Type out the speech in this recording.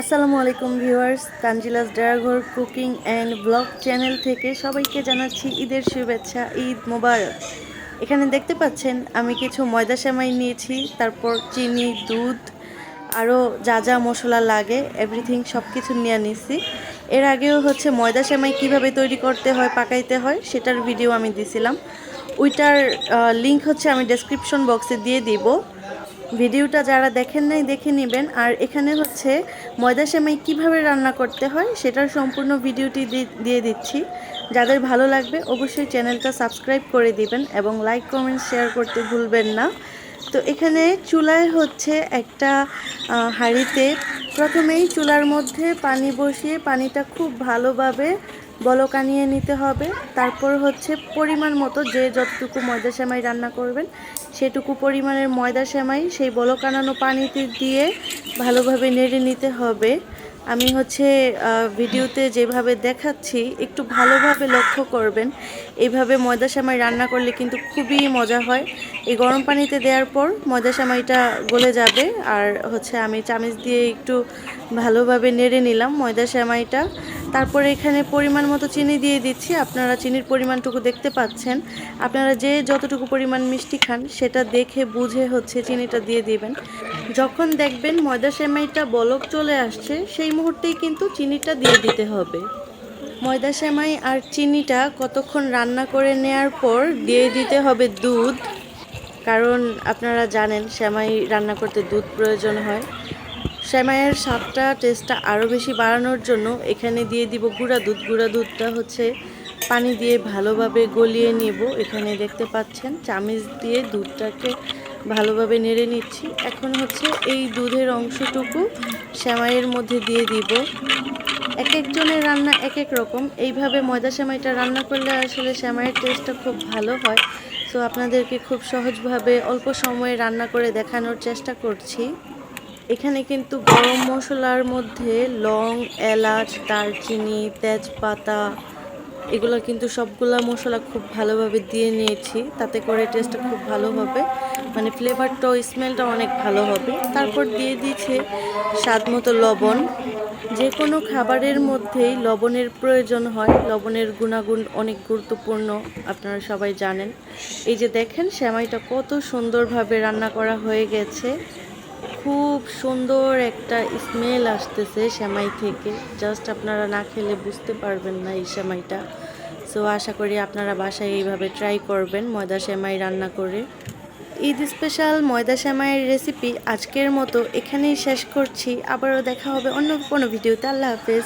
আসসালামু আলাইকুম viewers, Tanzilas Deraghor cooking and blog channel থেকে সবাইকে জানাচ্ছি ঈদের শুভেচ্ছা। ঈদ মোবারক। এখানে দেখতে পাচ্ছেন আমি কিছু ময়দা সেমাই নিয়েছি, তারপর চিনি, দুধ, আরও যা যা মশলা লাগে এভরিথিং সব কিছু নিয়ে নিছি। এর আগেও ময়দা সেমাই কিভাবে তৈরি করতে হয়, পাকাইতে হয় সেটার ভিডিও আমি দিছিলাম। ওইটার লিঙ্ক আমি ডেসক্রিপশন বক্সে দিয়ে দিব। ভিডিওটা যারা দেখেন নাই দেখে নেবেন। আর এখানে ময়দা সেমাই কিভাবে রান্না করতে হয় সেটার সম্পূর্ণ ভিডিওটি দিয়ে দিচ্ছি। যাদের ভালো লাগবে অবশ্যই চ্যানেলটা সাবস্ক্রাইব করে দিবেন এবং লাইক কমেন্ট শেয়ার করতে ভুলবেন না। তো এখানে চুলায় একটা হাঁড়িতে প্রথমেই চুলার মধ্যে পানি বসিয়ে পানিটা খুব ভালোভাবে বলক আনিয়ে নিতে হবে। তারপর পরিমাণ মতো যে যতটুকু ময়দা সেমাই রান্না করবেন সেটুকু পরিমাণের ময়দা সেমাই সেই বলক আনানো পানিতে দিয়ে ভালোভাবে নেড়ে নিতে হবে। আমি ভিডিওতে যেভাবে দেখাচ্ছি একটু ভালোভাবে লক্ষ্য করবেন। এইভাবে ময়দা সেমাই রান্না করলে কিন্তু খুবই মজা হয়। এই গরম পানিতে দেওয়ার পর ময়দা সেমাইটা গলে যাবে। আর আমি চামচ দিয়ে একটু ভালোভাবে নেড়ে নিলাম ময়দা সেমাইটা। তারপরে এখানে পরিমাণ মতো চিনি দিয়ে দিচ্ছি। আপনারা চিনির পরিমাণটুকু দেখতে পাচ্ছেন। আপনারা যে যতটুকু পরিমাণ মিষ্টি খান সেটা দেখে বুঝে চিনিটা দিয়ে দিবেন। যখন দেখবেন ময়দা সেমাইটা বলক চলে আসছে সেই মুহূর্তেই কিন্তু চিনিটা দিয়ে দিতে হবে। ময়দা সেমাই আর চিনিটা কতক্ষণ রান্না করে নেয়ার পর দিয়ে দিতে হবে দুধ। কারণ আপনারা জানেন সেমাই রান্না করতে দুধ প্রয়োজন হয়। সেমাইয়ের স্বাদটা টেস্টটা আরও বেশি বাড়ানোর জন্য এখানে দিয়ে দিব গুঁড়া দুধ। গুঁড়া দুধটা পানি দিয়ে ভালোভাবে গলিয়ে নেব। এখানে দেখতে পাচ্ছেন চামচ দিয়ে দুধটাকে ভালোভাবে নেড়ে নিচ্ছি। এখন এই দুধের অংশটুকু সেমাইয়ের মধ্যে দিয়ে দিব। এক একজনের রান্না এক এক রকম। এইভাবে ময়দা সেমাইটা রান্না করলে আসলে সেমাইয়ের টেস্টটা খুব ভালো হয়। তো আপনাদেরকে খুব সহজভাবে অল্প সময়ে রান্না করে দেখানোর চেষ্টা করছি। এখানে কিন্তু গরম মশলার মধ্যে লং, এলাচ, দারচিনি, তেজপাতা এগুলো কিন্তু সবগুলা মশলা খুব ভালোভাবে দিয়ে নিয়েছি। তাতে করে টেস্টটা খুব ভালো হবে, মানে ফ্লেভারটা, স্মেলটা অনেক ভালো হবে। তারপর দিয়ে দিয়েছে স্বাদ মতো লবণ। যে কোনো খাবারের মধ্যেই লবণের প্রয়োজন হয়। লবণের গুণাগুণ অনেক গুরুত্বপূর্ণ, আপনারা সবাই জানেন। এই যে দেখেন সেমাইটা কত সুন্দরভাবে রান্না করা হয়ে গেছে। খুব সুন্দর একটা স্মেল আসতেছে সেমাই থেকে। জাস্ট আপনারা না খেলে বুঝতে পারবেন না এই সেমাইটা। সো আশা করি আপনারা বাসায় এইভাবে ট্রাই করবেন ময়দা সেমাই রান্না করে। ঈদ স্পেশাল ময়দা সেমাইয়ের রেসিপি আজকের মতো এখানেই শেষ করছি। আবারও দেখা হবে অন্য কোনো ভিডিওতে। আল্লাহ হাফেজ।